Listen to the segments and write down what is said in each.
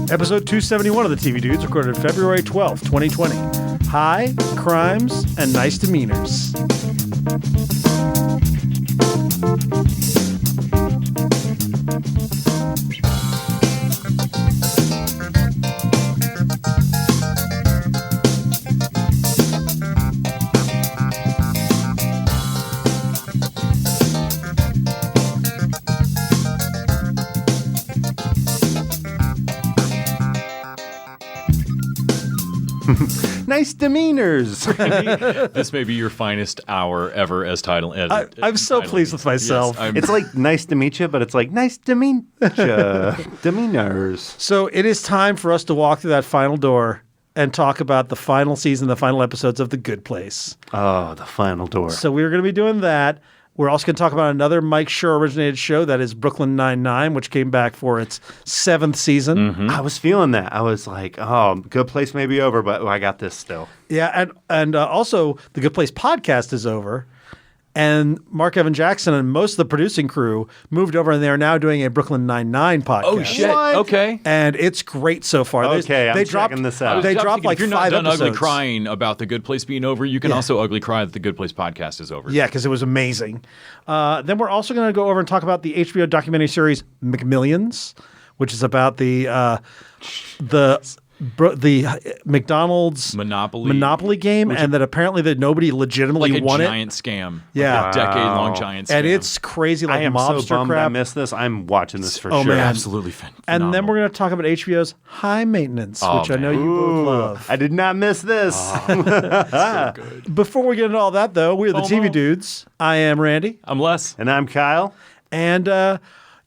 Episode 271 of the TV Dudes, recorded February 12th, 2020. High, crimes, and nice demeanors. Nice demeanors. This may be your finest hour ever as title. I'm so pleased with myself. Yes, It's like nice to meet you, but it's like nice to meet you. Demeanors. So it is time for us to walk through that final door and talk about the final season, the final episodes of The Good Place. Oh, the final door. So we're going to be doing that. We're also going to talk about another Mike Schur originated show, that is Brooklyn Nine-Nine, which came back for its 7th season. I was feeling that. I was like, oh, Good Place may be over, but I got this still. Yeah, and also the Good Place podcast is over. And Mark Evan Jackson and most of the producing crew moved over, and they are now doing a Brooklyn Nine-Nine podcast. Oh, shit. What? Okay. And it's great so far. Okay, I'm checking this out. They dropped like if you're 5 not done episodes. ugly crying about The Good Place being over, you can also ugly cry that The Good Place podcast is over. Yeah, because it was amazing. Then we're also going to go over and talk about the HBO documentary series McMillions, which is about the McDonald's Monopoly game, and that apparently that nobody legitimately won it. Like a giant scam. Yeah. Like a decade-long giant scam. And it's crazy, like I am mobster so bummed crap. I missed this. I'm watching this for Oh, sure. man. absolutely phenomenal. And then we're going to talk about HBO's High Maintenance, which I know you both love. I did not miss this. so good. Before we get into all that, though, we're the TV Dudes. I am Randy. I'm Les. And I'm Kyle. And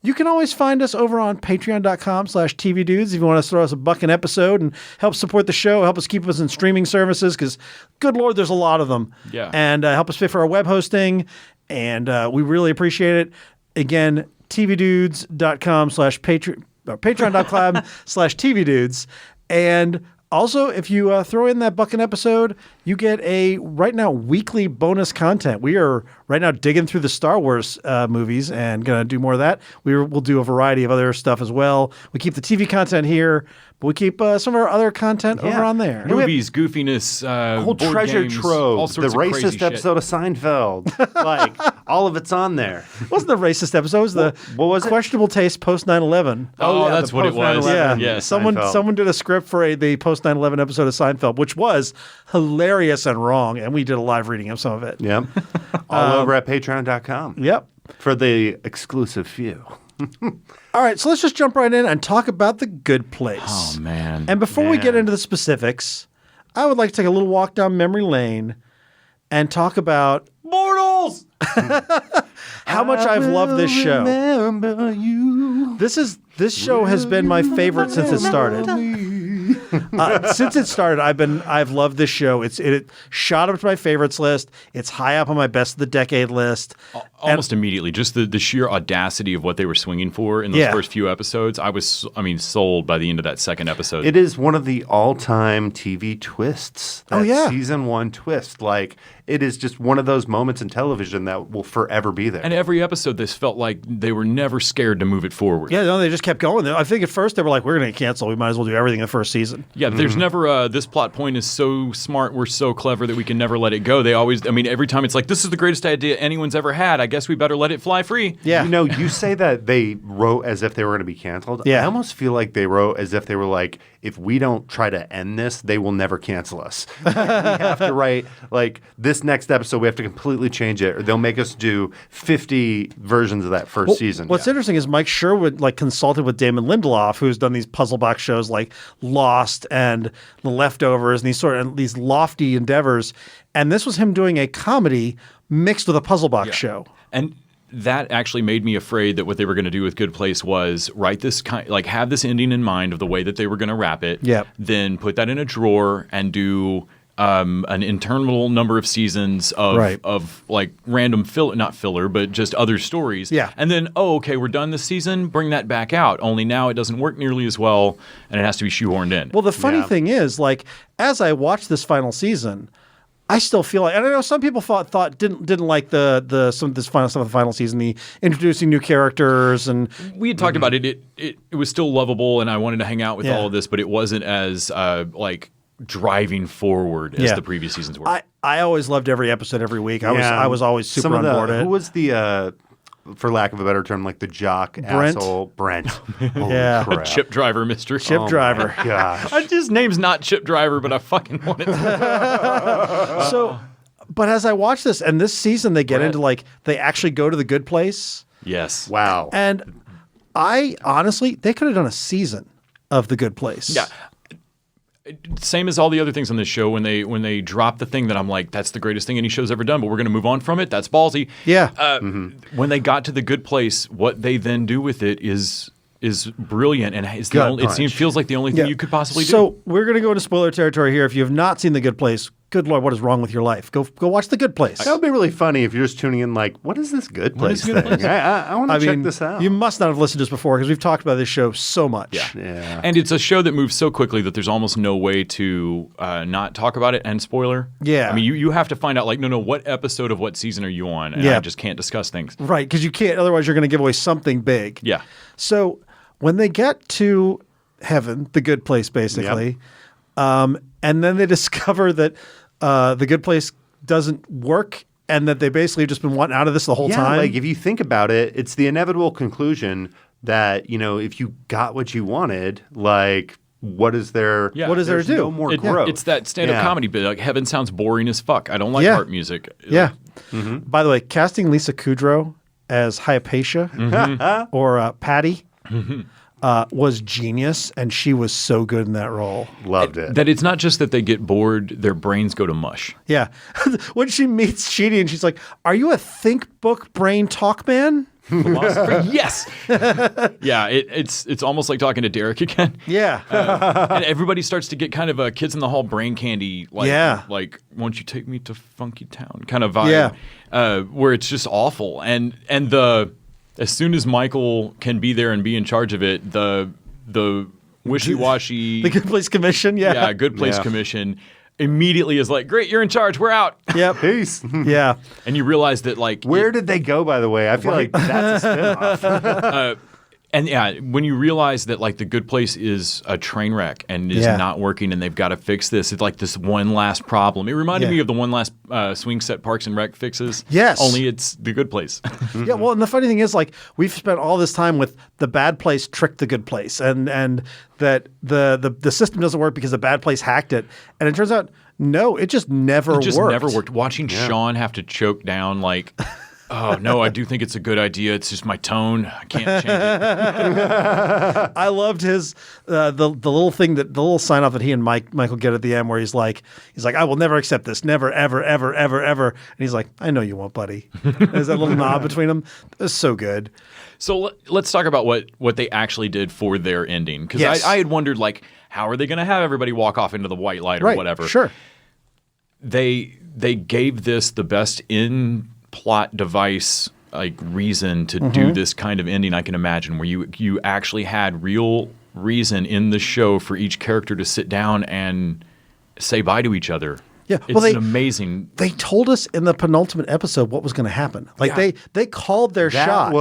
you can always find us over on patreon.com/TV Dudes if you want to throw us $1 an episode and help support the show, help us keep us in streaming services, because good Lord, there's a lot of them. Yeah. And help us pay for our web hosting, and we really appreciate it. Again, tvdudes.com/Patreon, or patreon.com/TV Dudes. And also, if you throw in that $1 an episode, you get a, right now, weekly bonus content. We are right now digging through the Star Wars movies and going to do more of that. We'll do a variety of other stuff as well. We keep the TV content here, but we keep some of our other content over on there. Movies, goofiness, Whole board treasure games, all trove. sorts The of crazy racist shit. episode of Seinfeld. Like, all of it's on there. It wasn't the racist episode. It was the What was it? questionable taste post 9/11. Oh, yeah, that's the what it was. Yeah, Yes. Seinfeld. someone did a script for the post 9/11 episode of Seinfeld, which was hilarious and wrong, and we did a live reading of some of it. Yep. All over at patreon.com. Yep. For the exclusive few. All right, so let's just jump right in and talk about The Good Place. Oh, man. And before we get Man. into the specifics, I would like to take a little walk down memory lane and talk about Mortals! how much I've loved this show. Remember you. This show has been my favorite since it started. Since it started, I've loved this show. It shot up to my favorites list. It's high up on my best of the decade list. Almost immediately, just the sheer audacity of what they were swinging for in those Yeah. first few episodes. I was, sold by the end of that second episode. It is one of the all-time TV twists. That season 1 twist. Like, it is just one of those moments in television that will forever be there. And every episode, this felt like they were never scared to move it forward. Yeah, no, they just kept going. I think at first they were like, we're going to cancel. We might as well do everything in the first season. Yeah, there's never this plot point is so smart, we're so clever that we can never let it go. They always, every time it's like, this is the greatest idea anyone's ever had. I guess we better let it fly free. Yeah. You know, you say that they wrote as if they were going to be canceled. Yeah. I almost feel like they wrote as if they were like, if we don't try to end this, they will never cancel us. We have to write, like, this next episode, we have to completely change it, or they'll make us do 50 versions of that first season. What's interesting is Mike Schur would consulted with Damon Lindelof, who's done these puzzle box shows like Lost and The Leftovers, and these lofty endeavors. And this was him doing a comedy mixed with a puzzle box show. And that actually made me afraid that what they were going to do with Good Place was write this have this ending in mind of the way that they were going to wrap it. Yep. Then put that in a drawer and do an interminable number of seasons of like random not filler, but just other stories. Yeah. And then, okay, we're done this season. Bring that back out. Only now it doesn't work nearly as well, and it has to be shoehorned in. Well, the funny thing is, like, as I watched this final season, I still feel like, and I know some people thought didn't like some of this final stuff of the final season, the introducing new characters, and we had talked about it. It was still lovable, and I wanted to hang out with all of this, but it wasn't as like driving forward as the previous seasons were. I always loved every episode every week. I was always super on board. Who was the for lack of a better term, like the jock asshole Brent? Yeah, crap. Chip Driver mystery. Chip Driver. Gosh, His name's not Chip Driver, but I fucking want it. So, but as I watch this, and this season they get into like they actually go to the good place. Yes. wow. And I honestly, they could have done a season of the good place. Yeah. Same as all the other things on this show. When they drop the thing that I'm like, that's the greatest thing any show's ever done, but we're going to move on from it. That's ballsy. Yeah. When they got to the good place, what they then do with it is brilliant, and it's the only, feels like the only thing you could possibly do. So we're going to go into spoiler territory here. If you have not seen The Good Place, good Lord, what is wrong with your life? Go watch The Good Place. That would be really funny if you're just tuning in like, what is this Good Place thing? I want to check this out. You must not have listened to us before because we've talked about this show so much. Yeah. And it's a show that moves so quickly that there's almost no way to not talk about it and spoiler. Yeah. I mean, you have to find out, like, no, what episode of what season are you on? And I just can't discuss things. Right, because you can't, otherwise you're going to give away something big. Yeah. So when they get to heaven, the good place, basically, and then they discover that the good place doesn't work and that they basically have just been wanting out of this the whole time. Like if you think about it, it's the inevitable conclusion that, you know, if you got what you wanted, like what is there? Yeah. What is there to do? No more growth. It's that stand-up comedy bit. Like, heaven sounds boring as fuck. I don't like art music. Yeah. By the way, casting Lisa Kudrow as Hypatia or Patty was genius, and she was so good in that role. Loved it. That it's not just that they get bored, their brains go to mush. Yeah. When she meets Sheedy and she's like, "Are you a think book brain talk man?" Philosopher? Yes. Yeah, it's almost like talking to Derek again. Yeah. And everybody starts to get kind of a Kids in the Hall brain candy, like won't you take me to Funky Town kind of vibe, where it's just awful. And as soon as Michael can be there and be in charge of it, the wishy-washy... The Good Place Commission, Good Place Commission immediately is like, great, you're in charge, we're out. Yep. Peace. Yeah. And you realize that, like... Where did they go, by the way? I feel like that's a spinoff. And when you realize that, like, the Good Place is a train wreck and is not working and they've got to fix this, it's like this one last problem. It reminded me of the one last swing set Parks and Rec fixes. Yes. Only it's the Good Place. Yeah, well, and the funny thing is, like, we've spent all this time with the bad place tricked the good place, and that the system doesn't work because the bad place hacked it. And it turns out, no, it just never worked. It just never worked. Watching Sean have to choke down, like... Oh, no, I do think it's a good idea. It's just my tone. I can't change it. I loved his the little thing, the little sign off that he and Michael get at the end where he's like, I will never accept this. Never, ever, ever, ever, ever. And he's like, I know you won't, buddy. There's that little nod between them. It was so good. So let's talk about what they actually did for their ending. Because I had wondered, like, how are they going to have everybody walk off into the white light or whatever? Sure. They gave this the best plot device, like, reason to do this kind of ending I can imagine, where you actually had real reason in the show for each character to sit down and say bye to each other. Yeah, well, it's amazing. They told us in the penultimate episode what was going to happen. Like they called their shot.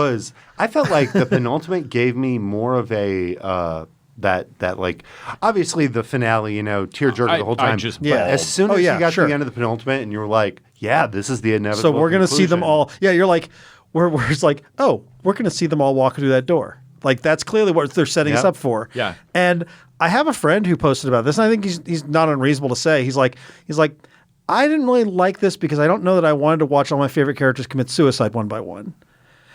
I felt like the penultimate gave me more of a that like, obviously the finale, you know, tearjerker the whole time. As soon as you got to the end of the penultimate and you were like, yeah, this is the inevitable. So we're going to see them all. Yeah, you're like, we're just like, oh, we're going to see them all walk through that door. Like, that's clearly what they're setting us up for. Yeah. And I have a friend who posted about this, and I think he's not unreasonable to say. He's like, I didn't really like this because I don't know that I wanted to watch all my favorite characters commit suicide one by one.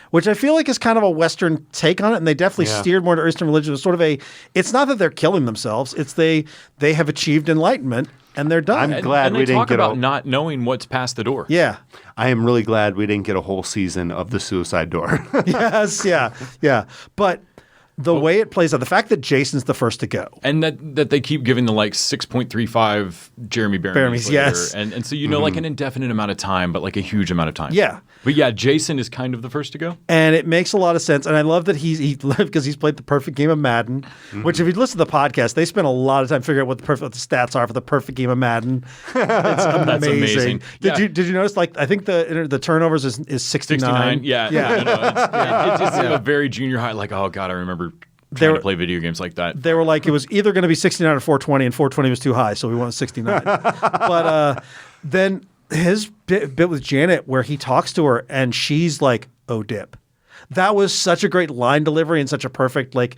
Which I feel like is kind of a Western take on it, and they definitely steered more to Eastern religion. It's sort of it's not that they're killing themselves; it's they have achieved enlightenment and they're done. I'm glad we didn't talk about not knowing what's past the door. Yeah, I am really glad we didn't get a whole season of the suicide door. Yes, yeah. But the way it plays out, the fact that Jason's the first to go, and that they keep giving the like 6.35 Jeremy Bearimy, yes, and so like an indefinite amount of time, but like a huge amount of time. Yeah. But yeah, Jason is kind of the first to go. And it makes a lot of sense. And I love that because he's played the perfect game of Madden, which if you listen to the podcast, they spend a lot of time figuring out what the stats are for the perfect game of Madden. It's amazing. That's amazing. Did you notice, like, I think the turnovers is 69. Yeah. It's a very junior high, like, oh God, I remember trying to play video games like that. They were like, it was either going to be 69 or 420, and 420 was too high, so we went 69. But then his bit with Janet where he talks to her and she's like, oh, dip. That was such a great line delivery and such a perfect, like,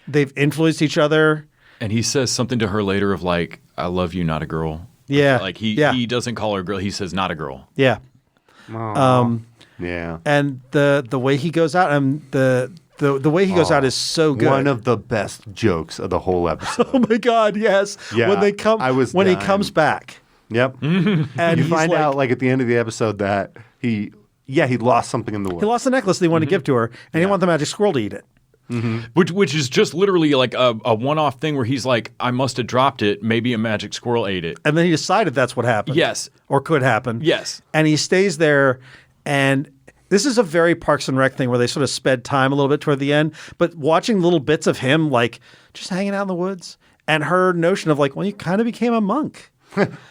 they've influenced each other. And he says something to her later of like, I love you, not a girl. Yeah. Like he doesn't call her a girl. He says, not a girl. Yeah. Yeah. And the way he goes out and the way he goes out is so good. One of the best jokes of the whole episode. Oh my God, yes. Yeah. When he comes back. Yep. And you find out like at the end of the episode that he lost something in the woods. He lost the necklace that he wanted to give to her, and he wanted the magic squirrel to eat it. Which is just literally like a one-off thing where he's like, I must have dropped it. Maybe a magic squirrel ate it. And then he decided that's what happened. Yes. Or could happen. Yes. And he stays there, and this is a very Parks and Rec thing where they sort of sped time a little bit toward the end, but watching little bits of him like just hanging out in the woods and her notion of like, well, you kind of became a monk.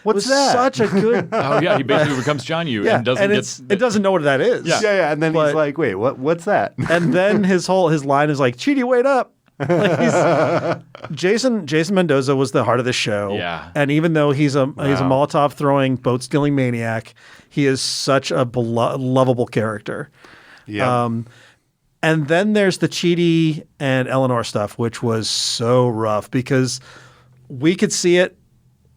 What's that? Such a good. Oh yeah, he basically becomes John Yu and doesn't it doesn't know what that is. Yeah. And then he's like, wait, what's that? And then his line is like, Chidi, wait up. Like Jason Mendoza was the heart of the show. Yeah. And even though he's a Molotov throwing, boat stealing maniac, he is such a lovable character. Yeah. And then there's the Chidi and Eleanor stuff, which was so rough because we could see it.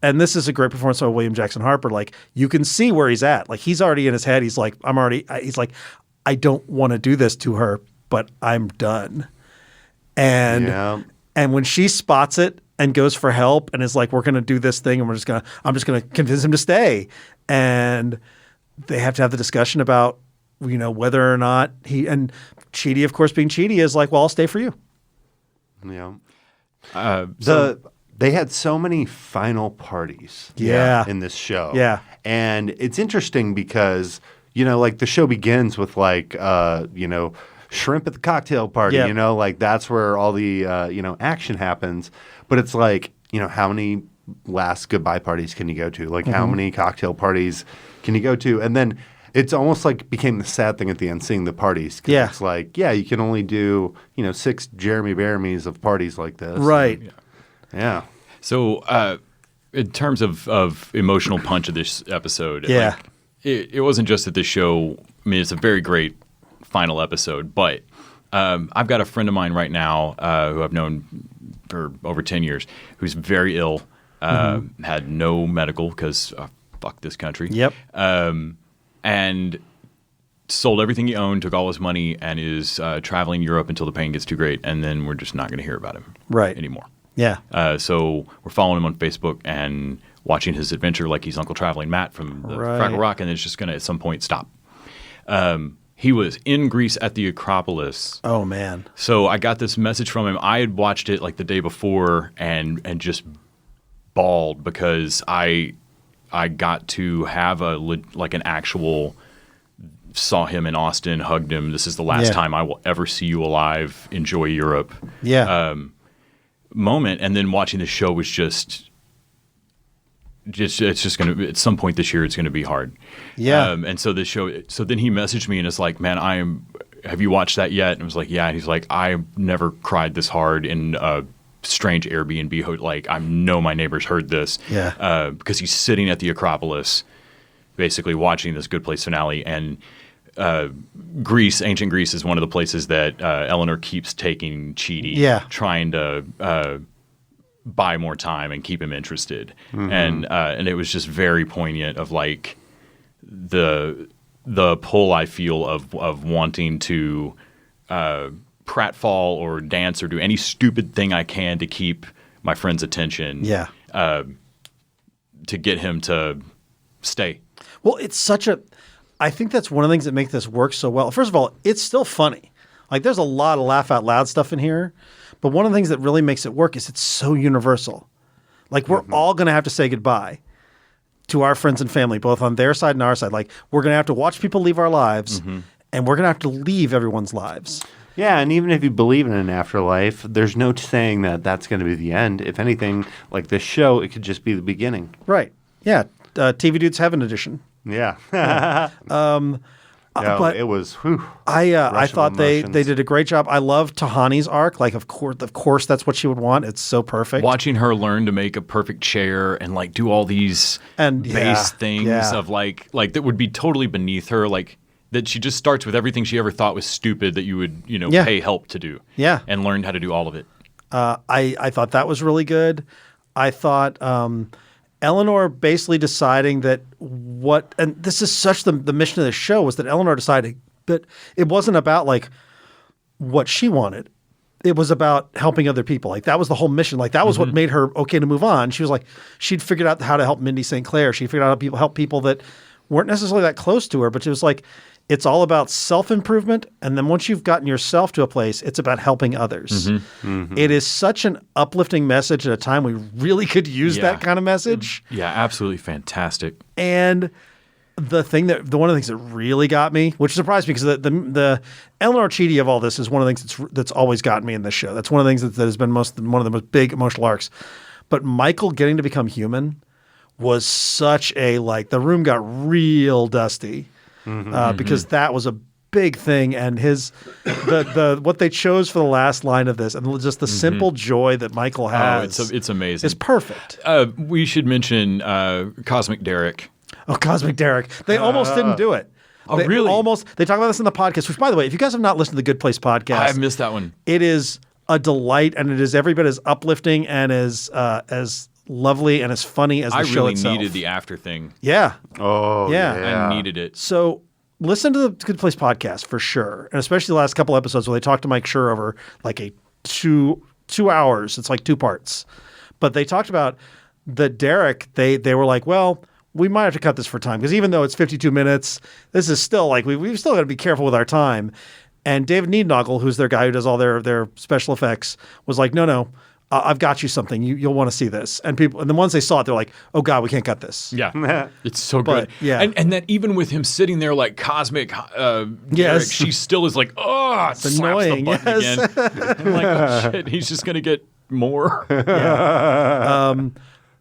And this is a great performance by William Jackson Harper. Like, you can see where he's at. Like, he's already in his head. He's like, I don't want to do this to her, but I'm done. And when she spots it and goes for help and is like, we're going to do this thing and I'm just going to convince him to stay. And they have to have the discussion about, whether or not and Chidi, of course, being Chidi, is like, well, I'll stay for you. Yeah. They had so many final parties in this show. Yeah. And it's interesting because, like the show begins with like, shrimp at the cocktail party, like that's where all the, action happens. But it's like, how many last goodbye parties can you go to? Like how many cocktail parties can you go to? And then it's almost like became the sad thing at the end, seeing the parties. Yeah. It's like, you can only do, 6 Jeremy Bearamys of parties like this. Right. Yeah. So, in terms of emotional punch of this episode, it wasn't just that this show. I mean, it's a very great final episode, but I've got a friend of mine right now who I've known for over 10 years who's very ill, had no medical because fuck this country. Yep. And sold everything he owned, took all his money, and is traveling Europe until the pain gets too great, and then we're just not going to hear about him anymore. Yeah. So we're following him on Facebook and watching his adventure like he's Uncle Traveling Matt from the Fraggle Rock, and it's just going to at some point stop. He was in Greece at the Acropolis. Oh, man. So I got this message from him. I had watched it like the day before and just bawled because I got to have an actual saw him in Austin, hugged him. This is the last time I will ever see you alive. Enjoy Europe. Yeah. Moment, and then watching the show was just it's just going to, at some point this year, it's going to be hard. Yeah. And so then he messaged me and it's like, man, have you watched that yet? And I was like, yeah. And he's like, I never cried this hard in a strange Airbnb. Like, I know my neighbors heard this. Yeah. Because he's sitting at the Acropolis, basically watching this Good Place finale. And Greece, ancient Greece, is one of the places that Eleanor keeps taking Chidi, trying to buy more time and keep him interested. And it was just very poignant of like the pull I feel of wanting to pratfall or dance or do any stupid thing I can to keep my friend's attention. Yeah. To get him to stay. Well, I think that's one of the things that make this work so well. First of all, it's still funny. Like, there's a lot of laugh out loud stuff in here, but one of the things that really makes it work is it's so universal. Like, we're all going to have to say goodbye. to our friends and family, both on their side and our side. Like, we're going to have to watch people leave our lives, and we're going to have to leave everyone's lives. Yeah, and even if you believe in an afterlife, there's no saying that that's going to be the end. If anything, like this show, it could just be the beginning. Right. Yeah. TV Dudes Heaven Edition. Yeah. But it was. I thought they did a great job. I love Tahani's arc. Like, of course, that's what she would want. It's so perfect. Watching her learn to make a perfect chair and like do all these base things of like that would be totally beneath her. Like that she just starts with everything she ever thought was stupid that you would pay help to do. Yeah, and learned how to do all of it. I thought that was really good. I thought. Eleanor basically deciding that and this is such the mission of the show was that Eleanor decided that it wasn't about like what she wanted. It was about helping other people. Like that was the whole mission. Like that was what made her okay to move on. She was like, she'd figured out how to help Mindy St. Clair. She figured out how to help people that weren't necessarily that close to her, but it was like, it's all about self-improvement. And then once you've gotten yourself to a place, it's about helping others. It is such an uplifting message at a time we really could use that kind of message. Yeah, absolutely fantastic. And one of the things that really got me, which surprised me because the Eleanor Chidi of all this is one of the things that's always gotten me in this show. That's one of the things that has been one of the most big emotional arcs. But Michael getting to become human was such the room got real dusty. Because that was a big thing, and the what they chose for the last line of this, and just the simple joy that Michael has. Oh, it's amazing. It's perfect. We should mention Cosmic Derek. Oh, Cosmic Derek! They almost didn't do it. Oh, really? They talk about this in the podcast. Which, by the way, if you guys have not listened to the Good Place podcast, I've missed that one. It is a delight, and it is every bit as uplifting and as lovely and as funny as the show itself. I really needed the after thing. Yeah. Oh, yeah. I needed it. So listen to the Good Place podcast for sure, and especially the last couple episodes where they talked to Mike Schur over like a 2 hours. It's like 2 parts. But they talked about the Derek. They were like, well, we might have to cut this for time because even though it's 52 minutes, this is still like we've still got to be careful with our time. And David Niednagel, who's their guy who does all their special effects, was like, no. I've got you something. You'll want to see this. And then once they saw it, they're like, oh, God, we can't cut this. Yeah. It's so good. Yeah. And that even with him sitting there like Cosmic Derek, she still is like, oh, it's annoying. The button again. I'm like, oh, shit, he's just going to get more.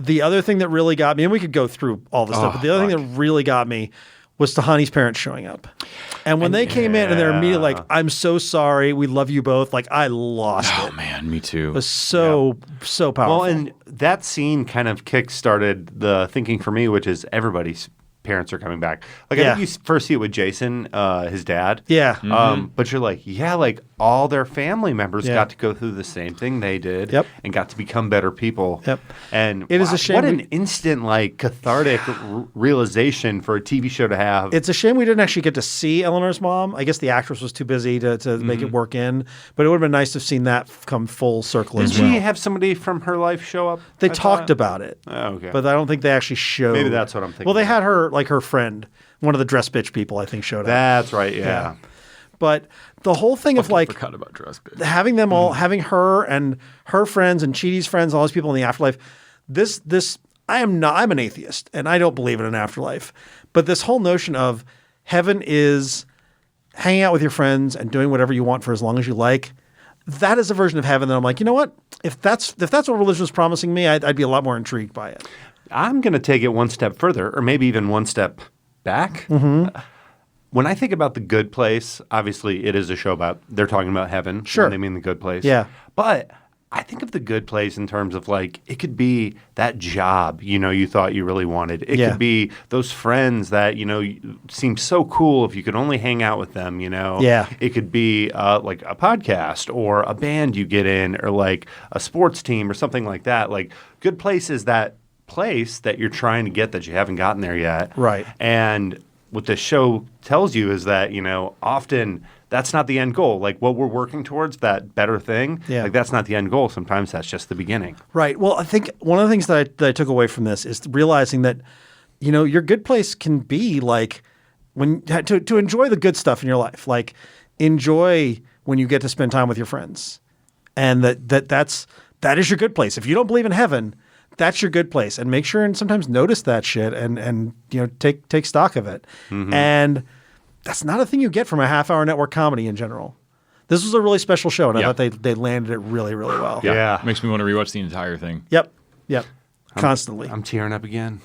The other thing that really got me, and we could go through all this stuff, but the other thing that really got me was Tahani's parents showing up. And when they came in and they're immediately like, I'm so sorry, we love you both, like I lost it. Oh man, me too. It was so powerful. Well, and that scene kind of kick-started the thinking for me, which is everybody's parents are coming back. Like I think you first see it with Jason, his dad. Yeah. But you're like, like all their family members got to go through the same thing they did and got to become better people. Yep. And it is a shame. What an instant cathartic realization for a TV show to have. It's a shame we didn't actually get to see Eleanor's mom. I guess the actress was too busy to make it work in, but it would have been nice to have seen that come full circle as well. Did she have somebody from her life show up? They talked about it. Oh, okay. But I don't think they actually showed. Maybe that's what I'm thinking. Well, they had her, like her friend, one of the dress bitch people, I think, showed up. That's right, yeah. But the whole thing of like forgot about dress bitch. Having them all, having her and her friends and Chidi's friends, all these people in the afterlife. I'm an atheist and I don't believe in an afterlife. But this whole notion of heaven is hanging out with your friends and doing whatever you want for as long as you like. That is a version of heaven that I'm like, you know what? If that's what religion is promising me, I'd be a lot more intrigued by it. I'm going to take it one step further, or maybe even one step back. When I think about The Good Place, obviously it is a show about, they're talking about heaven. Sure. When they mean The Good Place. Yeah. But I think of The Good Place in terms of like, it could be that job, you thought you really wanted. It could be those friends that, seem so cool if you could only hang out with them, Yeah. It could be like a podcast or a band you get in or like a sports team or something like that. Like Good Place is that place that you're trying to get that you haven't gotten there yet. Right. And what the show tells you is that, often that's not the end goal. Like what we're working towards, that better thing, like that's not the end goal. Sometimes that's just the beginning. Right. Well, I think one of the things that I took away from this is realizing that, your good place can be like to enjoy the good stuff in your life. Like enjoy when you get to spend time with your friends. And that is your good place. If you don't believe in heaven, that's your good place, and make sure and sometimes notice that shit and take stock of it. And that's not a thing you get from a half-hour network comedy in general. This was a really special show, and I thought they landed it really, really well. Yeah. Makes me want to rewatch the entire thing. Yep. Constantly. I'm tearing up again.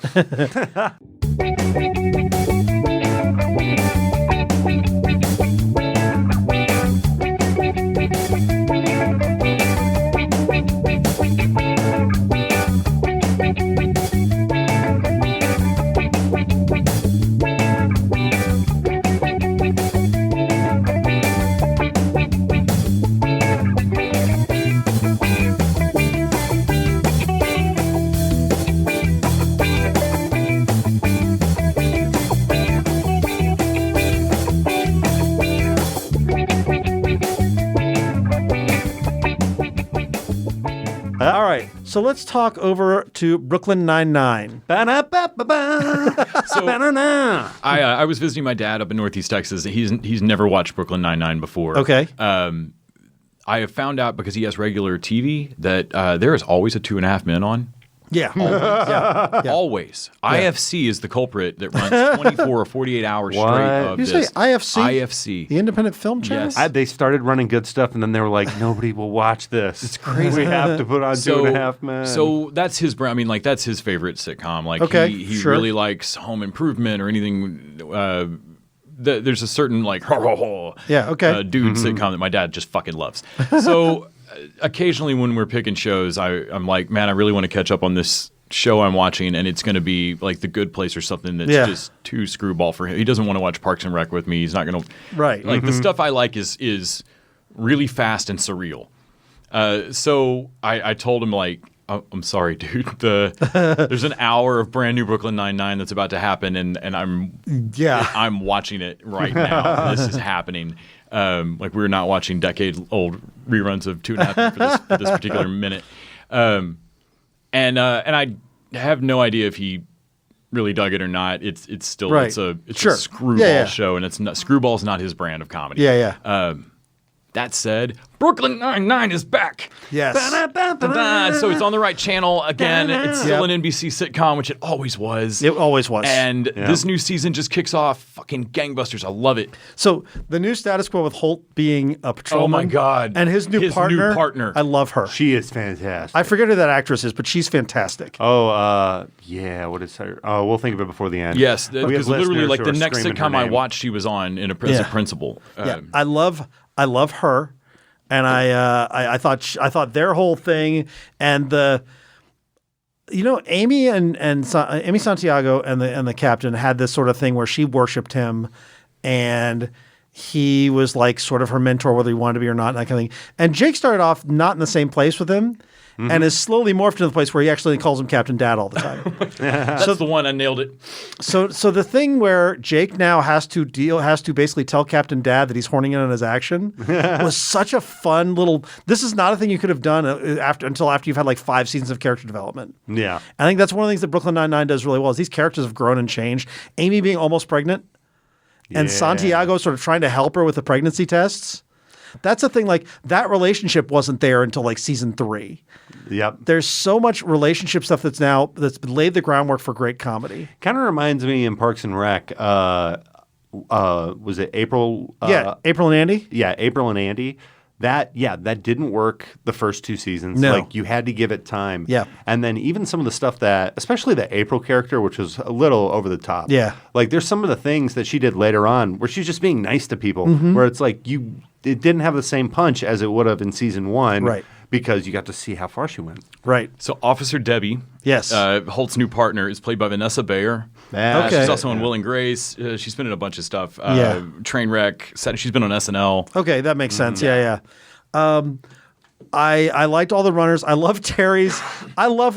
All right, so let's talk over to Brooklyn Nine-Nine. I was visiting my dad up in Northeast Texas. He's never watched Brooklyn Nine-Nine before. Okay. I have found out because he has regular TV that there is always a 2.5 Men on. Yeah. Always. IFC is the culprit that runs 24 or 48 hours straight of Did you this. say IFC? IFC. The Independent Film Channel? Yes. They started running good stuff, and then they were like, nobody will watch this. It's crazy. We have to put on 2.5 Men. So that's his brand. I mean, like, that's his favorite sitcom. Like, he really likes Home Improvement or anything. There's a certain, like, dude sitcom that my dad just fucking loves. So occasionally when we're picking shows, I'm like, man, I really want to catch up on this show I'm watching, and it's going to be like The Good Place or something that's just too screwball for him. He doesn't want to watch Parks and Rec with me. He's not going to. Right. Like, the stuff I like is really fast and surreal. So I told him, like, I'm sorry, dude. There's an hour of brand new Brooklyn Nine-Nine that's about to happen, and I'm watching it right now. This is happening. Like, we're not watching decade-old reruns of 2.5 Men for this particular minute. And I have no idea if he really dug it or not. It's still it's a screwball show, and screwball's not his brand of comedy. That said, Brooklyn Nine-Nine is back. Yes. So it's on the right channel again. It's still an NBC sitcom, which it always was. It always was. And this new season just kicks off fucking gangbusters. I love it. So the new status quo with Holt being a patrolman. Oh my God. And his new partner. I love her. She is fantastic. I forget who that actress is, but she's fantastic. What is her? Oh, we'll think of it before the end. Yes, because literally, like, the next sitcom I watched, she was on as a principal. I love her, and I thought their whole thing and Amy Amy Santiago and the captain had this sort of thing where she worshipped him, and he was like sort of her mentor, whether he wanted to be or not, and that kind of thing. And Jake started off not in the same place with him. And is slowly morphed into the place where he actually calls him Captain Dad all the time. That's the one. I nailed it. So the thing where Jake now has to basically tell Captain Dad that he's horning in on his action was such a fun little. This is not a thing you could have done until after you've had like 5 seasons of character development. Yeah, I think that's one of the things that Brooklyn Nine-Nine does really well. Is these characters have grown and changed. Amy being almost pregnant, and Santiago sort of trying to help her with the pregnancy tests. That's the thing, like, that relationship wasn't there until like season 3. Yep. There's so much relationship stuff that's laid the groundwork for great comedy. Kind of reminds me in Parks and Rec, was it April? April and Andy? Yeah, April and Andy. That didn't work the first 2 seasons. No. Like, you had to give it time. Yeah. And then even some of the stuff that, especially the April character, which was a little over the top. Yeah. Like, there's some of the things that she did later on where she's just being nice to people, where it's like it didn't have the same punch as it would have in season 1. Right. Because you got to see how far she went. Right. So Officer Debbie, yes, Holt's new partner, is played by Vanessa Bayer. Okay. She's also in Will and Grace. She's been in a bunch of stuff. Trainwreck. She's been on SNL. Okay, that makes sense. Yeah. I liked all the runners. I love Terry's. I love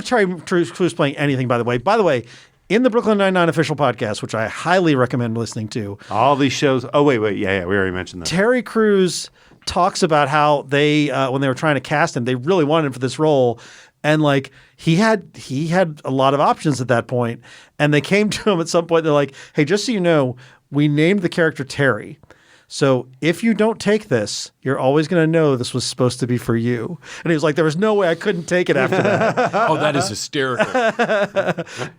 Terry Crews playing anything. By the way. In the Brooklyn Nine-Nine official podcast, which I highly recommend listening to. All these shows. Oh, wait. Yeah, we already mentioned that. Terry Crews talks about how they, when they were trying to cast him, they really wanted him for this role. And like, he had a lot of options at that point. And they came to him at some point. They're like, hey, just so you know, we named the character Terry. So if you don't take this, you're always going to know this was supposed to be for you. And he was like, there was no way I couldn't take it after that. Oh, that is hysterical.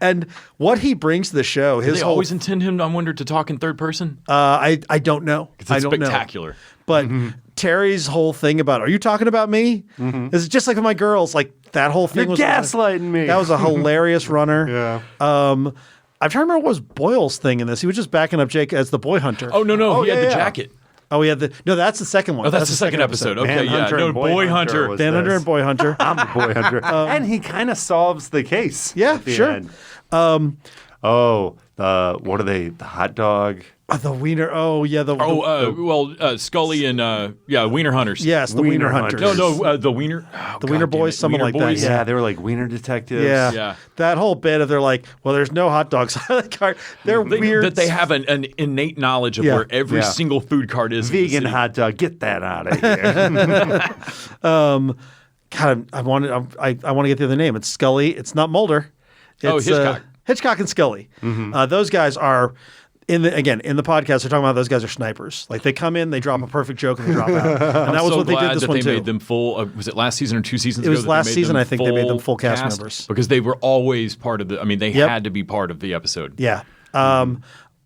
And what he brings to the show, Did they always intend him, I wonder, to talk in third person? I don't know. It's spectacular. But Terry's whole thing about, are you talking about me? It's just like with my girls, like that whole thing was gaslighting me. That was a hilarious runner. Yeah. I'm trying to remember what was Boyle's thing in this. He was just backing up Jake as the boy hunter. Oh, no. He had the jacket. Oh, he had no, that's the second one. Oh, that's the second episode. Okay, Boy Hunter. Dan Hunter and Boy Hunter. I'm the Boy Hunter. And he kind of solves the case. Yeah, sure. End. What are they? The hot dog? The Wiener. Oh, yeah. Scully and Wiener Hunters. Yes, the Wiener Hunters. No, the Wiener. The Wiener Boys, something like that. Yeah, they were like Wiener detectives. Yeah. That whole bit of they're like, well, there's no hot dogs on the cart. They're weird. That they have an innate knowledge of where every single food cart is. Vegan hot dog. Get that out of here. God, I want to get the other name. It's Scully. It's not Mulder. It's, Hitchcock. Hitchcock and Scully. Those guys are. In the podcast, they're talking about those guys are snipers. Like they come in, they drop a perfect joke, and they drop out. And that was what they did this one too. They made them full. Was it last season or 2 seasons ago? It was last season. I think they made them full cast members because they were always part of the. I mean, they had to be part of the episode. Yeah.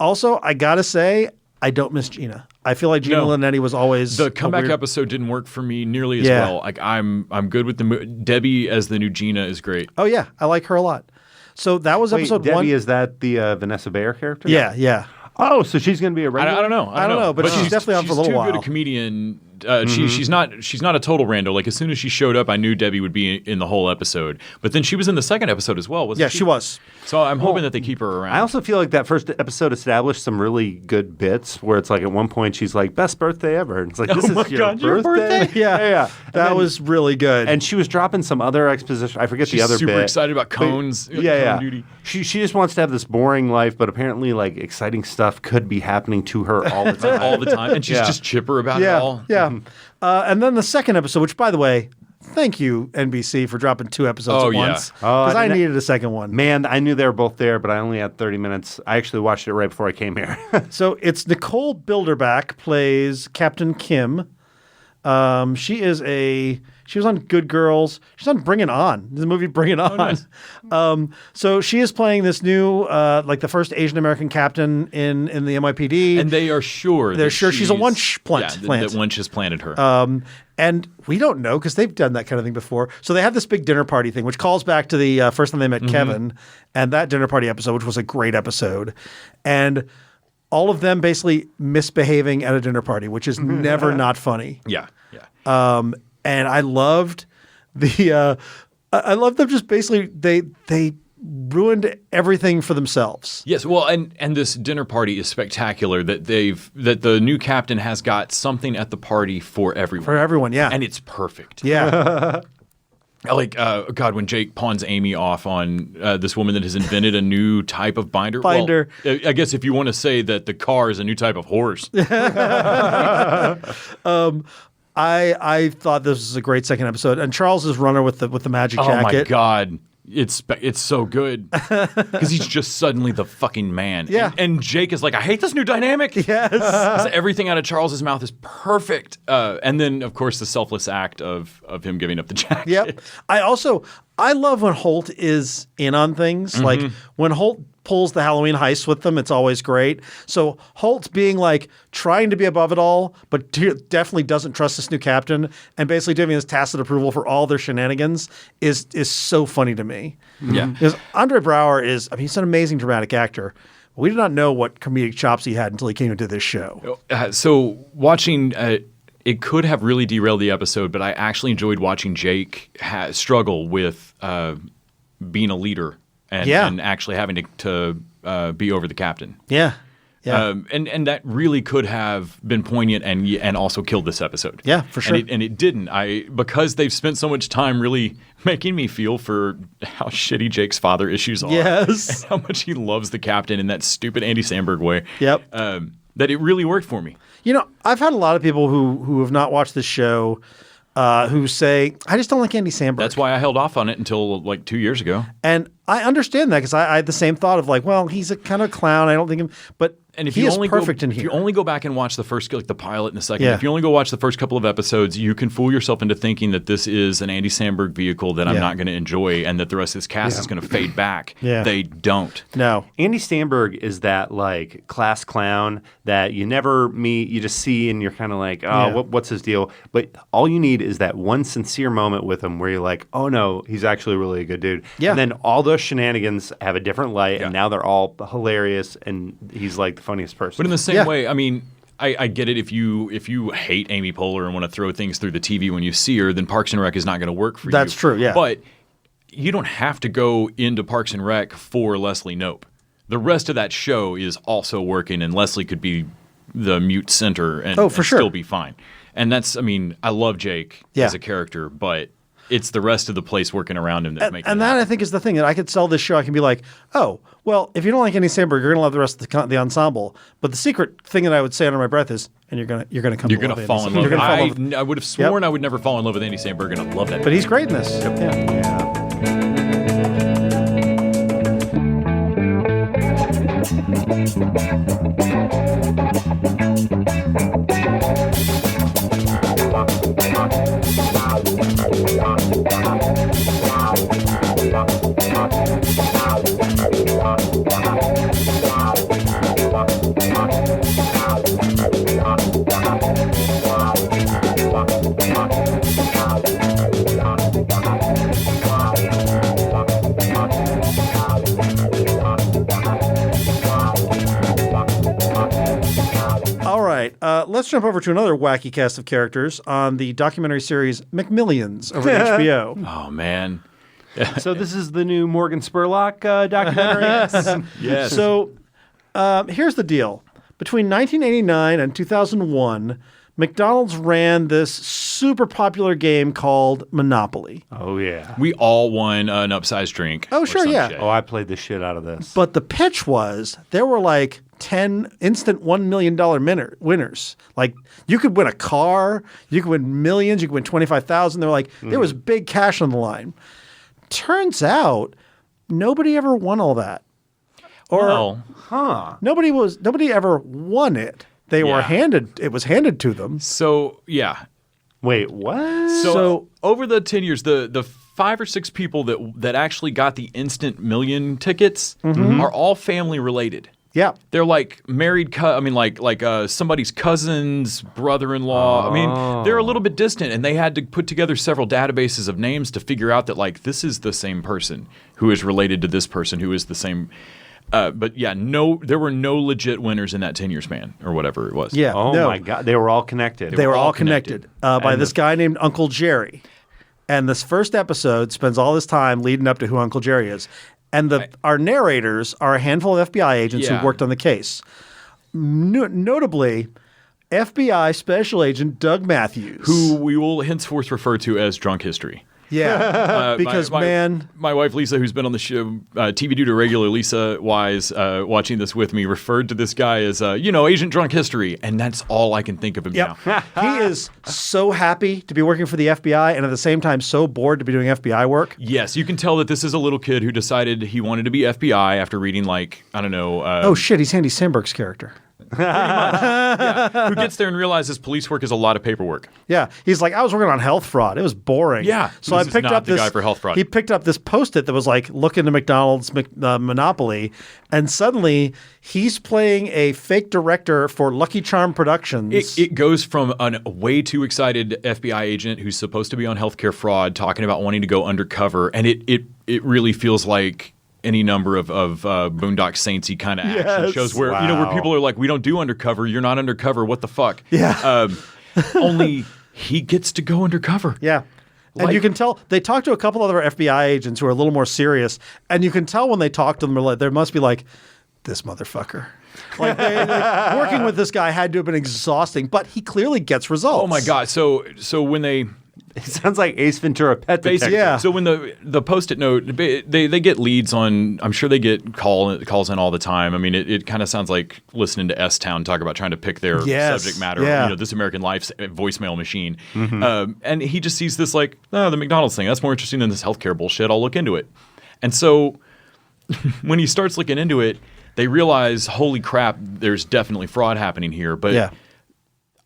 Also, I gotta say, I don't miss Gina. I feel like Gina Linetti was always the comeback episode didn't work for me nearly as well. Like I'm good with Debbie as the new Gina is great. Oh yeah, I like her a lot. So that was episode Debbie, 1. Is that the Vanessa Bayer character? Yeah. Oh, so she's going to be a regular? I don't know, but she's definitely on for a little while. She's too good a comedian. She's not a total rando. Like as soon as she showed up, I knew Debbie would be in the whole episode. But then she was in the second episode as well, wasn't she? Yeah, she was. So I'm hoping that they keep her around. I also feel like that first episode established some really good bits where it's like at one point she's like, best birthday ever. And it's like, this is your birthday? Yeah. That was really good. And she was dropping some other exposition. I forget the other bit. She's super excited about cones. Cone duty. She just wants to have this boring life, but apparently like exciting stuff could be happening to her all the time. All the time. And she's just chipper about it all. Yeah. And then the second episode, which by the way, thank you, NBC, for dropping 2 episodes at once. Because I needed a second one. Man, I knew they were both there, but I only had 30 minutes. I actually watched it right before I came here. So it's Nicole Bilderback plays Captain Kim. She was on Good Girls. She's on Bring It On. The movie Bring It On. Oh, nice. So she is playing this new, like the first Asian American captain in the NYPD. And they are sure. They're sure she's a Wunsch plant. That Wunsch has planted her. And we don't know because they've done that kind of thing before. So they have this big dinner party thing, which calls back to the first time they met Kevin and that dinner party episode, which was a great episode. And all of them basically misbehaving at a dinner party, which is never not funny. Yeah. And I loved I love them just basically they ruined everything for themselves. Yes, well, and this dinner party is spectacular that the new captain has got something at the party for everyone. For everyone, yeah. And it's perfect. Yeah. Like, God, when Jake pawns Amy off on this woman that has invented a new type of binder. Well, I guess if you want to say that the car is a new type of horse. I thought this was a great second episode, and Charles's runner with the magic jacket. Oh my God, it's so good because he's just suddenly the fucking man. Yeah, and Jake is like, I hate this new dynamic. Yes, everything out of Charles's mouth is perfect. And then of course the selfless act of him giving up the jacket. Yep. I love when Holt is in on things. Like when Holt pulls the Halloween heist with them, it's always great. So Holt's being like trying to be above it all, but definitely doesn't trust this new captain, and basically giving his tacit approval for all their shenanigans is so funny to me. Yeah, because Andre Braugher he's an amazing dramatic actor. We did not know what comedic chops he had until he came into this show. So watching. It could have really derailed the episode, but I actually enjoyed watching Jake struggle with being a leader and actually having to be over the captain. Yeah. Yeah. And that really could have been poignant and also killed this episode. Yeah, for sure. And it didn't. Because they've spent so much time really making me feel for how shitty Jake's father issues are. Yes. And how much he loves the captain in that stupid Andy Samberg way. Yep. That it really worked for me. You know, I've had a lot of people who have not watched this show who say, I just don't like Andy Samberg. That's why I held off on it until like 2 years ago. And I understand that because I had the same thought of like, well, he's a kind of clown. I don't think him. But And if he you is only perfect in here. If you only go back and watch the first, like the pilot and the second, Yeah. if you only go watch the first couple of episodes, you can fool yourself into thinking that this is an Andy Samberg vehicle that I'm not going to enjoy, and that the rest of this cast is going to fade back. Yeah. They don't. No. Andy Samberg is that like class clown that you never meet, you just see, and you're kind of like, what's his deal? But all you need is that one sincere moment with him where you're like, oh no, he's actually really a good dude. Yeah. And then all those shenanigans have a different light, and now they're all hilarious, and he's like the funniest person. But in the same way, I mean, I get it. If you hate Amy Poehler and want to throw things through the TV when you see her, then Parks and Rec is not going to work for you. That's true, yeah. But you don't have to go into Parks and Rec for Leslie Knope. The rest of that show is also working, and Leslie could be the mute center and still be fine. And that's, I mean, I love Jake as a character, but it's the rest of the place working around him that's making it happen. I think is the thing that I could sell this show. I can be like, oh, well, if you don't like Andy Samberg, you're gonna love the rest of the ensemble. But the secret thing that I would say under my breath is, and you're gonna come. You're to gonna love fall in Andy love. Samberg. I would have sworn I would never fall in love with Andy Samberg, and I love that. But he's great in this. Yep. Yeah. Let's jump over to another wacky cast of characters on the documentary series McMillions over at HBO. Oh, man. So this is the new Morgan Spurlock documentary? Yes. So here's the deal. Between 1989 and 2001, McDonald's ran this super popular game called Monopoly. Oh, yeah. We all won an upsized drink. Oh, sure, yeah. Shit. Oh, I played the shit out of this. But the pitch was there were like 10 instant $1 million winners. Like you could win a car, you could win millions, you could win 25,000. They're like, there was big cash on the line. Turns out nobody ever won all that. Or nobody ever won it. They were it was handed to them. So, yeah. Wait, what? So over the 10 years, the 5 or 6 people that actually got the instant million tickets are all family related. Yeah. They're like married, like somebody's cousin's brother-in-law. I mean, they're a little bit distant, and they had to put together several databases of names to figure out that, like, this is the same person who is related to this person who is the same. But yeah, there were no legit winners in that 10-year span or whatever it was. Yeah. Oh, my God. They were all connected. They were all connected by this guy named Uncle Jerry. And this first episode spends all this time leading up to who Uncle Jerry is. And our narrators are a handful of FBI agents who worked on the case. Notably, FBI Special Agent Doug Matthews. Who we will henceforth refer to as Drunk History. Yeah, because my wife Lisa, who's been on the show, TV Dude regular Lisa Wise, watching this with me, referred to this guy as, Agent Drunk History, and that's all I can think of him now. He is so happy to be working for the FBI, and at the same time so bored to be doing FBI work. Yes, you can tell that this is a little kid who decided he wanted to be FBI after reading, oh shit, he's Andy Samberg's character. Who gets there and realizes police work is a lot of paperwork. Yeah, he's like, I was working on health fraud. It was boring. Yeah, so I picked up the guy for health fraud. He picked up this Post-it that was like, look into McDonald's Monopoly, and suddenly he's playing a fake director for Lucky Charm Productions. It goes from a way too excited FBI agent who's supposed to be on healthcare fraud talking about wanting to go undercover, and it really feels like any number of Boondock Saints-y kind of action shows where where people are like, we don't do undercover, you're not undercover, what the fuck? Yeah. Only he gets to go undercover. Yeah. And you can tell they talk to a couple other FBI agents who are a little more serious, and you can tell when they talk to them, there must be like, this motherfucker. Like working with this guy had to have been exhausting, but he clearly gets results. Oh my God. So when they... It sounds like Ace Ventura Pet Detective. Yeah. So when the Post-it note, they get leads on, I'm sure they get calls in all the time. I mean, it kind of sounds like listening to S-Town talk about trying to pick their subject matter. Yeah. This American Life's voicemail machine. And he just sees this like, the McDonald's thing, that's more interesting than this healthcare bullshit. I'll look into it. And so when he starts looking into it, they realize, holy crap, there's definitely fraud happening here. But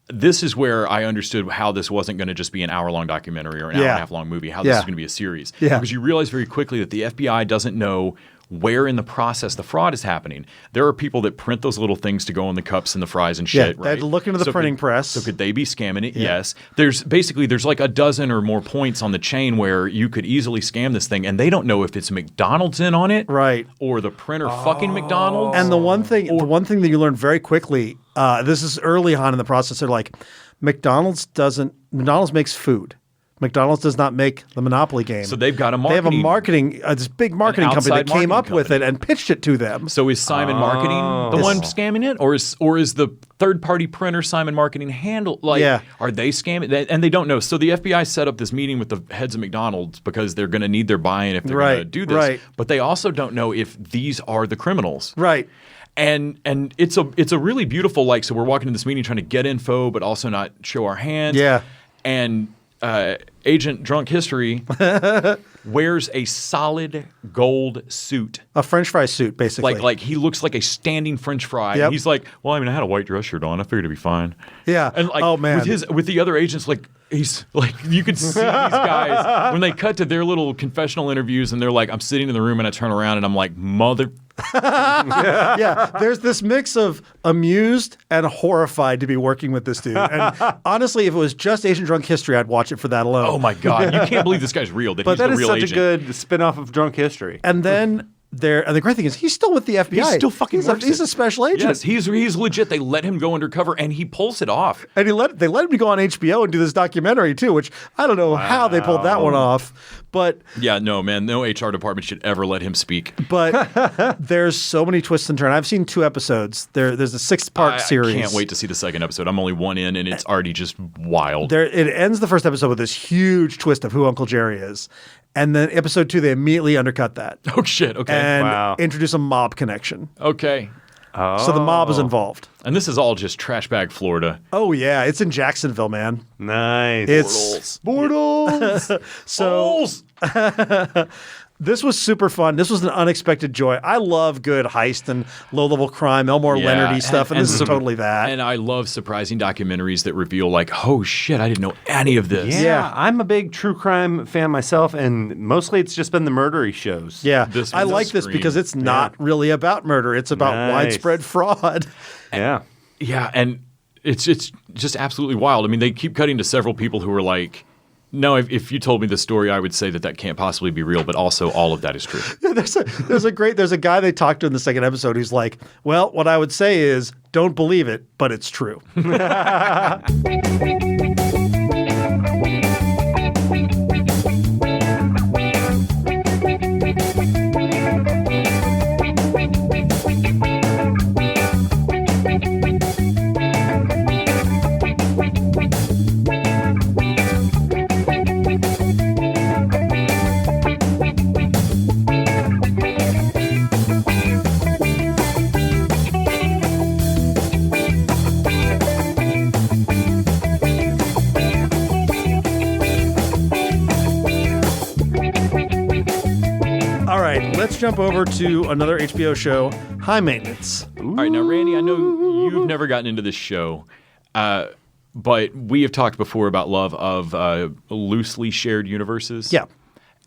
this is where I understood how this wasn't going to just be an hour-long documentary or an hour-and-a-half-long movie, how this is going to be a series. Yeah. Because you realize very quickly that the FBI doesn't know where in the process the fraud is happening. There are people that print those little things to go on the cups and the fries and shit, right? They look into the printing press. So could they be scamming it? Yeah. Yes. There's like a dozen or more points on the chain where you could easily scam this thing, and they don't know if it's McDonald's in on it, right, or the printer fucking McDonald's. And the one thing that you learn very quickly, this is early on in the process, they're like, McDonald's makes food. McDonald's does not make the Monopoly game. So they've got They have this big marketing company that came up with it and pitched it to them. So is Simon Marketing the one scamming it, or is the third-party printer Simon Marketing handle? Are they scamming? And they don't know. So the FBI set up this meeting with the heads of McDonald's because they're going to need their buy-in if they're going to do this. Right. But they also don't know if these are the criminals. Right. And it's a really beautiful, so we're walking in this meeting trying to get info but also not show our hands. Yeah. And Agent Drunk History wears a solid gold suit. A French fry suit, basically. Like he looks like a standing French fry. Yep. And he's like, well, I had a white dress shirt on. I figured it'd be fine. Yeah. And oh, man. With the other agents, he's like, you could see these guys when they cut to their little confessional interviews and they're like, I'm sitting in the room and I turn around and I'm like, mother. Yeah, there's this mix of amused and horrified to be working with this dude. And honestly, if it was just Agent Drunk History, I'd watch it for that alone. Oh my God, you can't believe this guy's real. He's the real agent. But that is such a good spin-off of Drunk History. And then and the great thing is he's still with the FBI. He still fucking works. He's a special agent. Yes, he's legit. They let him go undercover and he pulls it off. And they let him go on HBO and do this documentary too, which I don't know how they pulled that one off. But yeah, no, man, no HR department should ever let him speak. But there's so many twists and turns. I've seen 2 episodes. There's a 6-part series. I can't wait to see the second episode. I'm only one in and it's already just wild. It ends the first episode with this huge twist of who Uncle Jerry is. And then episode 2, they immediately undercut that. Oh, shit. Okay. And introduce a mob connection. Okay. Oh. So the mob is involved. And this is all just trash bag Florida. Oh, yeah. It's in Jacksonville, man. Nice. It's Bortles. So this was super fun. This was an unexpected joy. I love good heist and low-level crime, Elmore Leonard-y stuff, and this is totally that. And I love surprising documentaries that reveal, oh, shit, I didn't know any of this. Yeah, I'm a big true crime fan myself, and mostly it's just been the murdery shows. Yeah, I like this because it's not really about murder. It's about widespread fraud. Yeah. Yeah, and it's just absolutely wild. I mean, they keep cutting to several people who are like, no, if you told me the story, I would say that can't possibly be real, but also all of that is true. There's a guy they talked to in the second episode who's like, well, what I would say is don't believe it, but it's true. Let's jump over to another HBO show, High Maintenance. All right, now, Randy, I know you've never gotten into this show, but we have talked before about love of loosely shared universes. Yeah.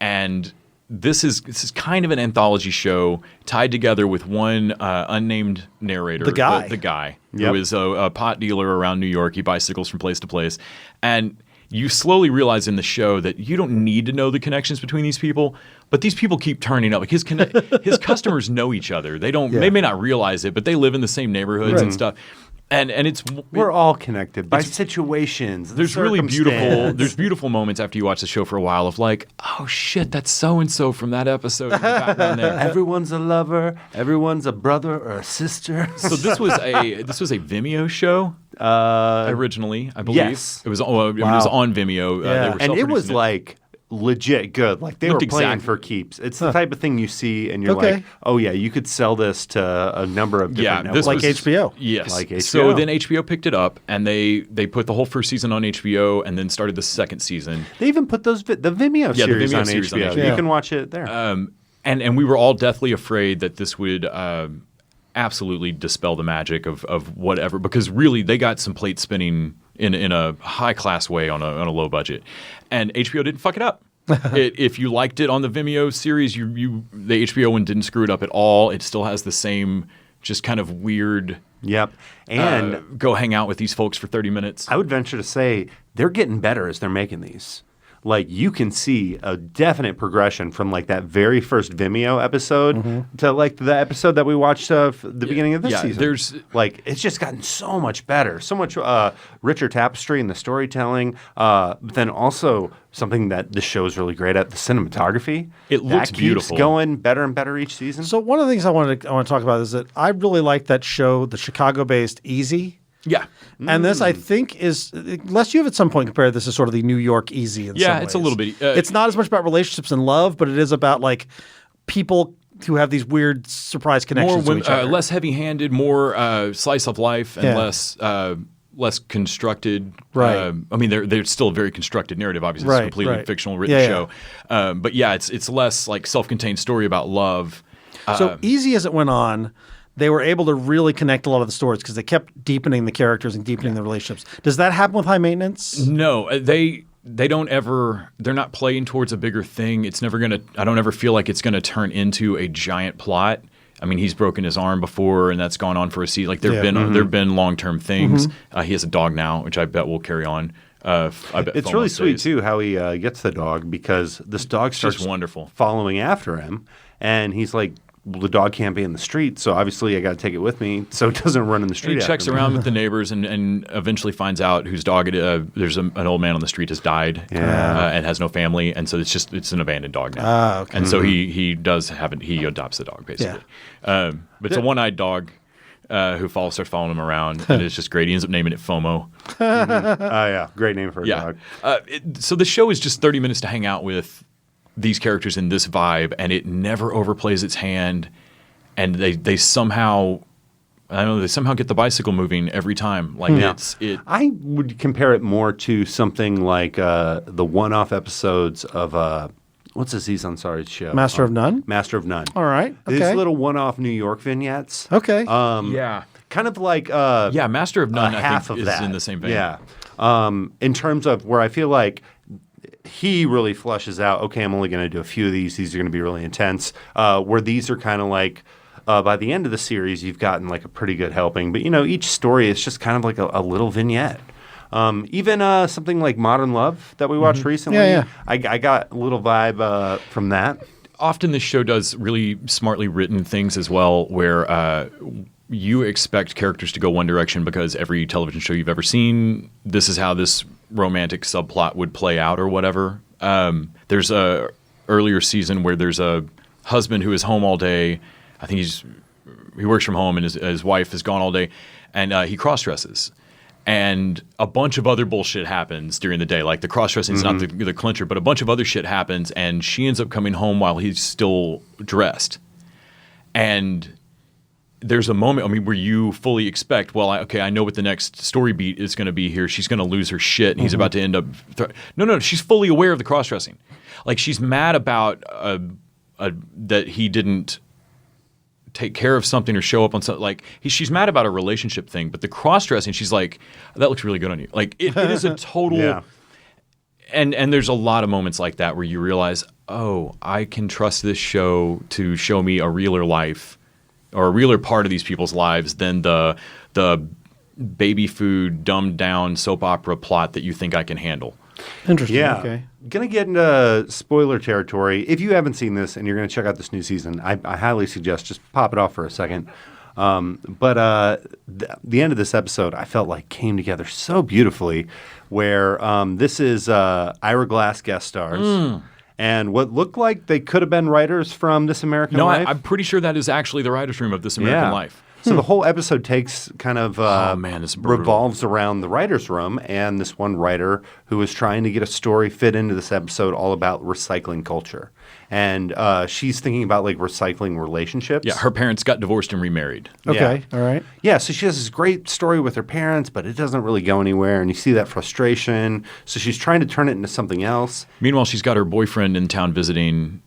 And this is kind of an anthology show tied together with one unnamed narrator. The guy. The guy, who is a pot dealer around New York. He bicycles from place to place. And you slowly realize in the show that you don't need to know the connections between these people, but these people keep turning up. Like his customers know each other. They don't. Yeah. They may not realize it, but they live in the same neighborhoods and stuff. And we're all connected by situations. There's really beautiful moments after you watch the show for a while of like, oh shit, that's so and so from that episode in the background there. Everyone's a lover. Everyone's a brother or a sister. So this was a Vimeo show. Originally, I believe. Yes. It was on Vimeo. And it was like legit good. Like they were playing for keeps. It's the type of thing you see and you're like, oh yeah, you could sell this to a number of different networks. Like HBO. Yes. Like HBO. So then HBO picked it up and they put the whole first season on HBO and then started the second season. They even put the Vimeo series on HBO. Yeah. You can watch it there. And we were all deathly afraid that this would absolutely dispel the magic of whatever, because really they got some plate spinning in a high class way on a low budget, and HBO didn't fuck it up. If you liked it on the Vimeo series, the HBO one didn't screw it up at all. It still has the same just kind of weird. Yep. And go hang out with these folks for 30 minutes. I would venture to say they're getting better as they're making these. Like, you can see a definite progression from like that very first Vimeo episode to like the episode that we watched the beginning of this season. There's like, it's just gotten so much better, so much richer tapestry in the storytelling. But then also something that the show is really great at, the cinematography. It looks beautiful. Keeps going better and better each season. So one of the things I want to talk about is that I really like that show, the Chicago-based Easy. Yeah. And this, I think, is, unless you have at some point compared this to sort of the New York Easy in some ways. Yeah, it's a little bit. It's not as much about relationships and love, but it is about like people who have these weird surprise connections to each other. Less heavy-handed, more slice of life, and less constructed. Right. I mean, they're still a very constructed narrative. Obviously, it's a completely fictional written show. But yeah, it's less like self-contained story about love. So Easy as it went on, they were able to really connect a lot of the stories because they kept deepening the characters and deepening the relationships. Does that happen with High Maintenance? No, they don't ever. They're not playing towards a bigger thing. It's never gonna. I don't ever feel like it's gonna turn into a giant plot. I mean, he's broken his arm before, and that's gone on for a season. Like there've been long-term things. He has a dog now, which I bet will carry on. I bet it's really sweet too how he gets the dog, because this dog starts just wonderful following after him, and he's like, well, the dog can't be in the street, so obviously I got to take it with me so it doesn't run in the street. He checks around with the neighbors and eventually finds out whose dog it is. There's an old man on the street has died and has no family, and so it's an abandoned dog now. Okay. And so he adopts the dog basically. But it's a one-eyed dog who starts following him around, and it's just great. He ends up naming it FOMO. Yeah, great name for a dog. So the show is just 30 minutes to hang out with these characters in this vibe, and it never overplays its hand, and they somehow get the bicycle moving every time. Like I would compare it more to something like the one-off episodes of what's Aziz Ansari's show? Master of None? Master of None. All right. Okay. These little one-off New York vignettes. Okay. Kind of like Master of None, I think, is in the same vein. Yeah. In terms of where I feel like he really flushes out, okay, I'm only going to do a few of these. These are going to be really intense. Where these are kind of like, by the end of the series, you've gotten like a pretty good helping. But, each story is just kind of like a little vignette. Even something like Modern Love that we watched recently, I got a little vibe from that. Often this show does really smartly written things as well, where you expect characters to go one direction because every television show you've ever seen, this is how this romantic subplot would play out or whatever. There's a earlier season where there's a husband who is home all day. I think he works from home, and his wife is gone all day, and he cross-dresses. And a bunch of other bullshit happens during the day. Like the cross-dressing is not the clincher, but a bunch of other shit happens, and she ends up coming home while he's still dressed. And there's a moment, where you fully expect, I know what the next story beat is going to be here. She's going to lose her shit, and he's about to end up... No, she's fully aware of the cross-dressing. Like, she's mad about that he didn't take care of something or show up on something. Like, she's mad about a relationship thing, but the cross-dressing, she's like, that looks really good on you. Like, it is a total... Yeah. And there's a lot of moments like that where you realize, oh, I can trust this show to show me a realer life, or a realer part of these people's lives than the baby food, dumbed down soap opera plot that you think I can handle. Interesting. Yeah. Okay. Going to get into spoiler territory. If you haven't seen this and you're going to check out this new season, I highly suggest just pop it off for a second. But the end of this episode, I felt like came together so beautifully, where this is Ira Glass guest stars. And what looked like they could have been writers from This American Life. No, I'm pretty sure that is actually the writer's room of This American Life. So the whole episode takes kind of it's brutal. revolves around the writer's room and this one writer who is trying to get a story fit into this episode all about recycling culture. And she's thinking about like recycling relationships. Yeah, her parents got divorced and remarried. Okay, all right. Yeah, so she has this great story with her parents, but it doesn't really go anywhere, and you see that frustration. So she's trying to turn it into something else. Meanwhile, she's got her boyfriend in town visiting,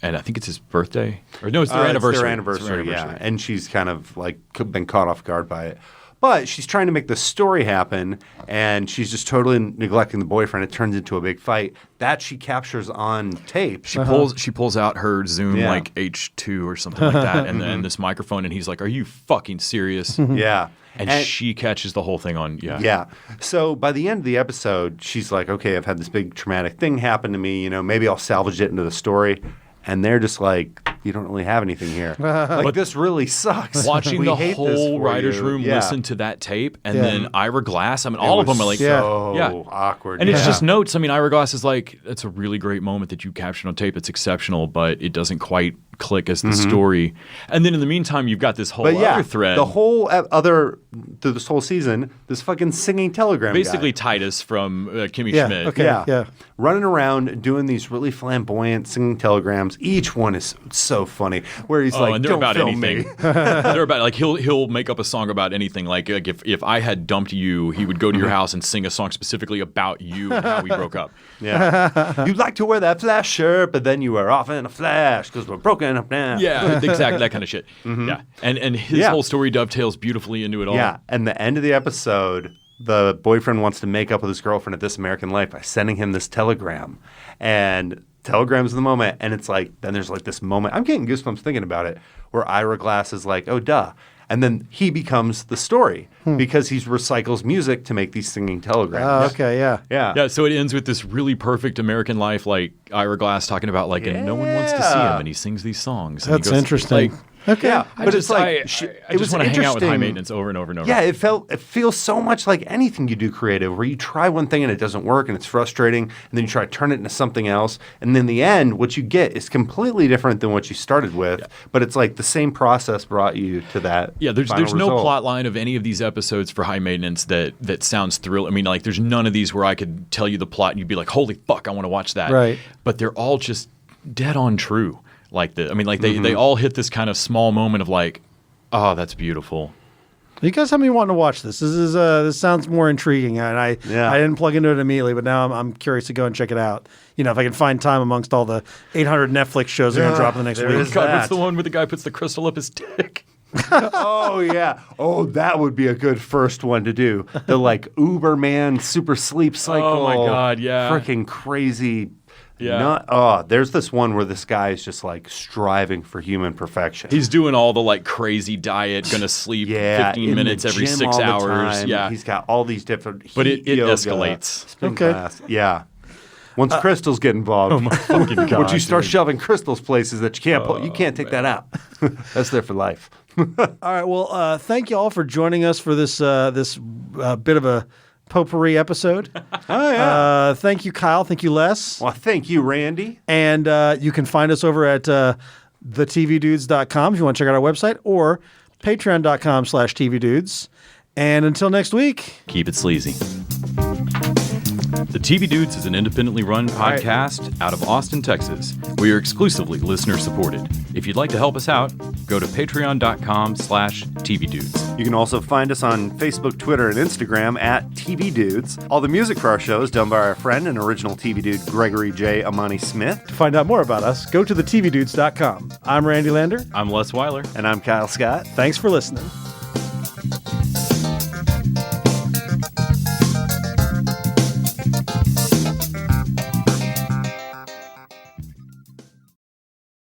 and I think it's his birthday. Or no, it's their anniversary. It's their anniversary, yeah. And she's kind of like been caught off guard by it. But she's trying to make the story happen, and she's just totally neglecting the boyfriend. It turns into a big fight that she captures on tape. She pulls out her Zoom like H2 or something like that, and then this microphone, and he's like, "Are you fucking serious?" Yeah. And she catches the whole thing on, Yeah. So by the end of the episode, she's like, okay, I've had this big traumatic thing happen to me. Maybe I'll salvage it into the story. And they're just like, you don't really have anything here. Like, this really sucks. Watching the whole writer's room listen to that tape, and then Ira Glass, all of them are like, so awkward. And it's just notes. Ira Glass is like, that's a really great moment that you captured on tape. It's exceptional, but it doesn't quite click as the story. And then in the meantime, you've got this whole other thread. The whole through this whole season, this fucking singing telegram Basically guy. Titus from Kimmy Schmidt. Okay, running around doing these really flamboyant singing telegrams. Each one is so funny. Where he's like, and they're "Don't about film anything." me. They're about like he'll make up a song about anything. Like if I had dumped you, he would go to your house and sing a song specifically about you and how we broke up. Yeah, you like to wear that flash shirt, but then you were off in a flash because we're broken up now. Yeah, exactly, that kind of shit. Yeah, and his whole story dovetails beautifully into it all. Yeah, and the end of the episode, the boyfriend wants to make up with his girlfriend at This American Life by sending him this telegram. And telegram's the moment, and it's like, then there's like this moment, I'm getting goosebumps thinking about it, where Ira Glass is like, oh, duh. And then he becomes the story because he recycles music to make these singing telegrams. Oh, okay, yeah. Yeah, so it ends with this really perfect American Life, like Ira Glass talking about like, and no one wants to see him, and he sings these songs. And That's he goes, interesting. Like, okay. Yeah, but it's like I just want to hang out with High Maintenance over and over and over. Yeah, it feels so much like anything you do creative, where you try one thing and it doesn't work and it's frustrating, and then you try to turn it into something else, and then in the end, what you get is completely different than what you started with. Yeah. But it's like the same process brought you to that. Yeah, there's no plot line of any of these episodes for High Maintenance that sounds thrilling. Like there's none of these where I could tell you the plot and you'd be like, holy fuck, I want to watch that. Right. But they're all just dead on true. They all hit this kind of small moment of like, oh, that's beautiful. You guys have me wanting to watch this. This sounds more intriguing, and I didn't plug into it immediately, but now I'm curious to go and check it out. If I can find time amongst all the 800 Netflix shows that are going to drop in the next week. God, what's the one where the guy puts the crystal up his dick? Oh yeah. Oh, that would be a good first one to do. The like Uberman super sleep cycle. Oh my God, yeah. Freaking crazy. Yeah. There's this one where this guy is just like striving for human perfection. He's doing all the like crazy diet, gonna sleep 15 minutes every 6 hours. Yeah. He's got all these different but it escalates. Spin class. Yeah. Once crystals get involved, oh my fucking God, once you start shoving crystals places that you can't pull, you can't take that out. That's there for life. All right. Well, thank you all for joining us for this bit of a potpourri episode. Oh, yeah. Thank you, Kyle. Thank you, Les. Well, thank you, Randy. And you can find us over at thetvdudes.com if you want to check out our website, or patreon.com/tvdudes. And until next week, keep it sleazy. The TV Dudes is an independently run podcast out of Austin, Texas. We are exclusively listener supported. If you'd like to help us out, go to patreon.com/tvdudes. You can also find us on Facebook, Twitter, and Instagram at TV Dudes. All the music for our show is done by our friend and original TV Dude, Gregory J. Amani Smith. To find out more about us, go to thetvdudes.com. I'm Randy Lander. I'm Les Weiler. And I'm Kyle Scott. Thanks for listening.